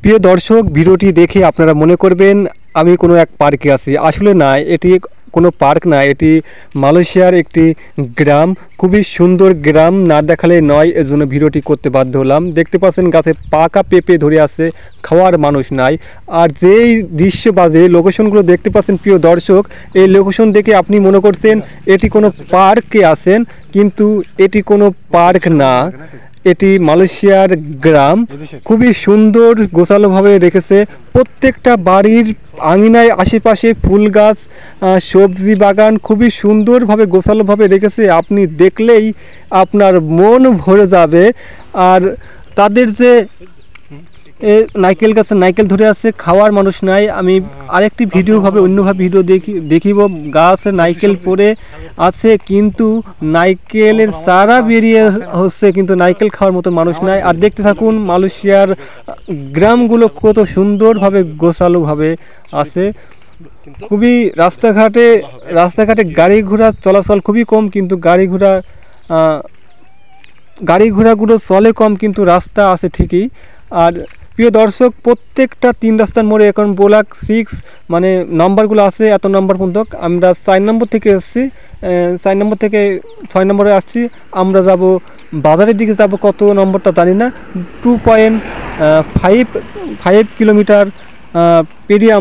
প্রিয় দর্শক, ভিডিওটি দেখে আপনারা মনে করবেন আমি কোনো এক পার্কে আছি। আসলে না, এটি কোনো পার্ক না, এটি মালয়েশিয়ার একটি গ্রাম। খুবই সুন্দর গ্রাম, না দেখালে নয়, এজন্য ভিডিওটি করতে বাধ্য হলাম। দেখতে পাচ্ছেন গাছে পাকা পেঁপে ধরে আছে, খাওয়ার মানুষ নাই। আর যেই দৃশ্য বা যে লোকেশনগুলো দেখতে পাচ্ছেন প্রিয় দর্শক, এই লোকেশন দেখে আপনি মনে করছেন এটি কোনো পার্কে আছেন, কিন্তু এটি কোনো পার্ক না, এটি মালয়েশিয়ার গ্রাম। খুবই সুন্দর গোছালোভাবে রেখেছে। প্রত্যেকটা বাড়ির আঙিনায় আশেপাশে ফুল গাছ, সবজি বাগান খুবই সুন্দরভাবে গোছালোভাবে রেখেছে। আপনি দেখলেই আপনার মন ভরে যাবে। আর তাদের যে নাইকেল গাছে নাইকেল ধরে আছে, খাওয়ার মানুষ নাই। আমি আরেকটি অন্যভাবে ভিডিও দেখিব। গাছে নাইকেল পড়ে আছে, কিন্তু নাইকেলের চারা বেরিয়ে হচ্ছে, কিন্তু নাইকেল খাওয়ার মতো মানুষ নাই। আর দেখতে থাকুন মালয়েশিয়ার গ্রামগুলো কত সুন্দরভাবে গোছালোভাবে আছে। খুবই রাস্তাঘাটে গাড়ি ঘোড়া চলাচল খুবই কম, কিন্তু গাড়ি ঘোড়াগুলো চলে কম, কিন্তু রাস্তা আছে ঠিকই। আর প্রিয় দর্শক, প্রত্যেকটা 3 রাস্তার মোড়ে এখন ব্লক 6 মানে নাম্বারগুলো আছে, এত নাম্বার পর্যন্ত। আমরা 4 নম্বর থেকে এসেছি, 4 নম্বর থেকে 6 নম্বরে আসছি। আমরা যাব বাজারের দিকে, যাব কত নম্বরটা জানি না। 2.5 কিলোমিটার পেরিয়ে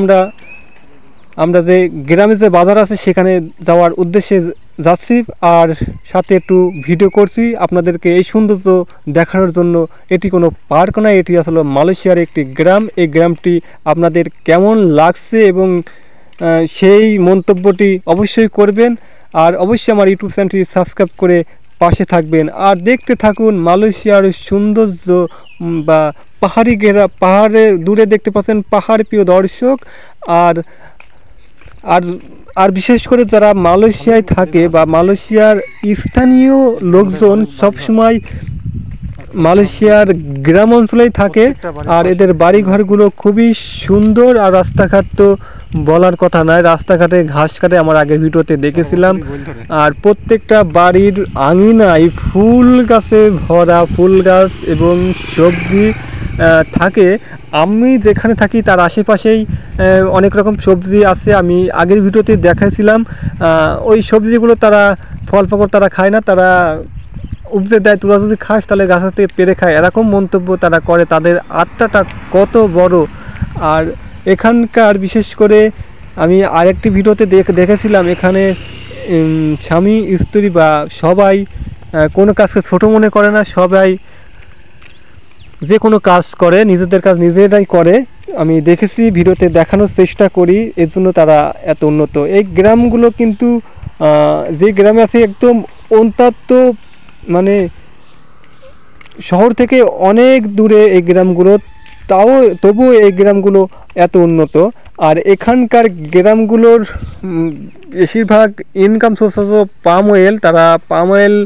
আমরা যে গ্রামে যে বাজার আছে সেখানে যাওয়ার উদ্দেশ্যে যাচ্ছি। আর সাথে একটু ভিডিও করছি আপনাদেরকে এই সৌন্দর্য দেখানোর জন্য। এটি কোনো পার্ক না, এটি আসলে মালয়েশিয়ার একটি গ্রাম। এই গ্রামটি আপনাদের কেমন লাগছে এবং সেই মন্তব্যটি অবশ্যই করবেন। আর অবশ্যই আমার ইউটিউব চ্যানেলটি সাবস্ক্রাইব করে পাশে থাকবেন। আর দেখতে থাকুন মালয়েশিয়ার সৌন্দর্য বা পাহাড়ের দূরে দেখতে পাচ্ছেন পাহাড় প্রিয় দর্শক। আর বিশেষ করে যারা মালয়েশিয়ায় থাকে বা মালয়েশিয়ার স্থানীয় লোকজন সবসময় মালয়েশিয়ার গ্রাম অঞ্চলেই থাকে। আর এদের বাড়িঘরগুলো খুবই সুন্দর। আর রাস্তাঘাট তো বলার কথা নয়, রাস্তাঘাটে ঘাস কাটে, আমার আগের ভিডিওতে দেখেছিলাম। আর প্রত্যেকটা বাড়ির আঙিনায় ফুল গাছে ভরা, ফুল গাছ এবং সবজি থাকে। আমি যেখানে থাকি তার আশেপাশেই অনেক রকম সবজি আছে। আমি আগের ভিডিওতে দেখাইছিলাম। ওই সবজিগুলো তারা ফল পাকড় তারা খায় না, তারা উপজে দেয়। তোরা যদি খাস তাহলে গাছ থেকে পেরে খায়, এরকম মন্তব্য তারা করে। তাদের আত্মাটা কত বড়। আর এখানকার বিশেষ করে আমি আরেকটি ভিডিওতে দেখেছিলাম, এখানে স্বামী স্ত্রী বা সবাই কোনো কাজকে ছোট মনে করে না, সবাই যে কোনো কাজ করে, নিজেদের কাজ নিজেরাই করে। আমি দেখেছি, ভিডিওতে দেখানোর চেষ্টা করি, এর জন্য তারা এত উন্নত। এই গ্রামগুলো কিন্তু যে গ্রামে আছে একদম অত্যন্ত মানে শহর থেকে অনেক দূরে এই গ্রামগুলো, তবুও এই গ্রামগুলো এত উন্নত। আর এখানকার গ্রামগুলোর বেশিরভাগ ইনকাম সোর্স হচ্ছে পাম অয়েল। তারা পাম অয়েল,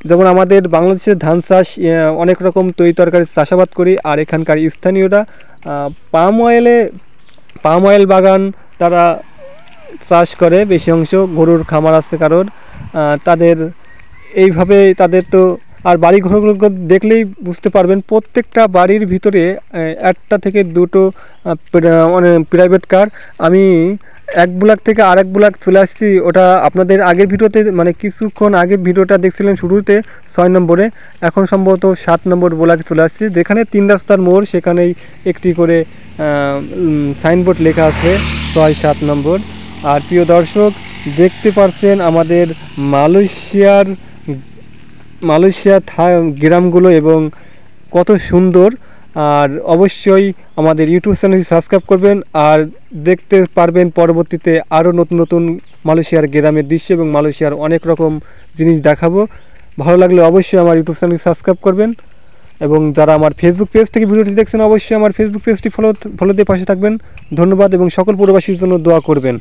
যেমন আমাদের বাংলাদেশের ধান চাষ, অনেক রকম তরকারি চাষাবাদ করি। আর এখানকার স্থানীয়রা পাম অয়েল বাগান তারা চাষ করে বেশি অংশ। গরুর খামার আছে কারোর, তাদের এইভাবে তাদের তো। আর বাড়ি ঘরগুলো দেখলেই বুঝতে পারবেন, প্রত্যেকটা বাড়ির ভিতরে একটা থেকে দুটো প্রাইভেট কার। আমি এক ব্লক থেকে আরেক ব্লক চলে আসছি, ওটা আপনাদের আগের ভিডিওতে মানে কিছুক্ষণ আগের ভিডিওটা দেখছিলেন শুরুতে 6 নম্বরে, এখন সম্ভবত 7 নম্বর ব্লকে চলে আসছি। যেখানে 3 রাস্তার মোড়, সেখানেই একটি করে সাইনবোর্ড লেখা আছে 6-7 নম্বর। আর প্রিয় দর্শক, দেখতে পাচ্ছেন আমাদের মালয়েশিয়ার গ্রামগুলো এবং কত সুন্দর। আর অবশ্যই আমাদের ইউটিউব চ্যানেলটি সাবস্ক্রাইব করবেন। আর দেখতে পারবেন পরবর্তীতে আরও নতুন নতুন মালয়েশিয়ার গ্রামের দৃশ্য এবং মালয়েশিয়ার অনেক রকম জিনিস দেখাবো। ভালো লাগলে অবশ্যই আমার ইউটিউব চ্যানেলটি সাবস্ক্রাইব করবেন। এবং যারা আমার ফেসবুক পেজ থেকে ভিডিওটি দেখছেন, অবশ্যই আমার ফেসবুক পেজটি ফলো দিয়ে পাশে থাকবেন। ধন্যবাদ এবং সকল প্রবাসীর জন্য দোয়া করবেন।